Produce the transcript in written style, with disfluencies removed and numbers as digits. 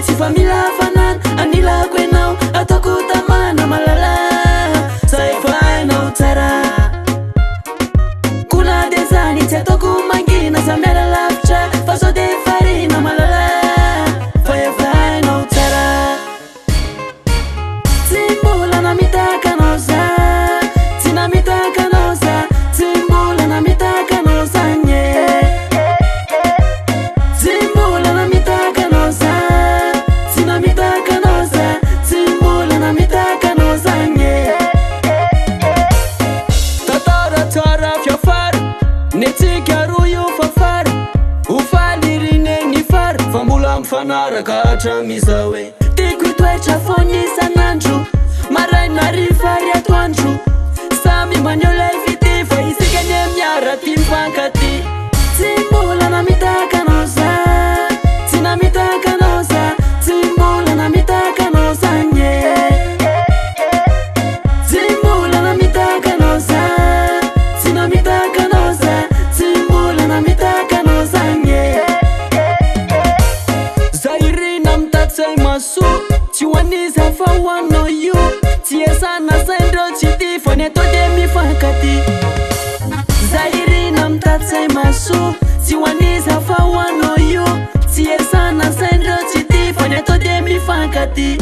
Tsy fa mila fanana anilako enao ataoko tamana malala Zay fa hainao tsara Kola de zany tsy ataoko mangina Za miara lavitra fa sao de farina malala Fa efa hainao tsara Tsy mbola namitaka anao za Tsy namitaka anao za Tsy mbola namitaka anao za nye Tsy mbola namitaka anao za Tsy namitaka anao za Tsy mbola namitaka anao za nye Tatara tsara fiafara Netsika roa io fafara Ufalirinegny fara Fa mbola mifanaraka hatramizao hoe Tiako toetra foana isan'andro Maraina riva ry atoandro Samy maneho lay vity Fa isika ny miara ty mifankaty Tsy mbola namitaka anao za Tsy namitaka anao za Tsy mbola namitaka anao za nye Tsy mbola namitaka anao za Tsy namitaka anao za Tsy mbola namitaka anao za nye Zahirina mitatsay maso Tsy hoaniza fa hoanao io Tsy esana saindreo tsy ty Fa ny atao de mifankaty Zahirina mitatsay maso Tsy hoaniza fa hoanao io Tsy esana saindreo tsy ty Fa ny atao de mifankaty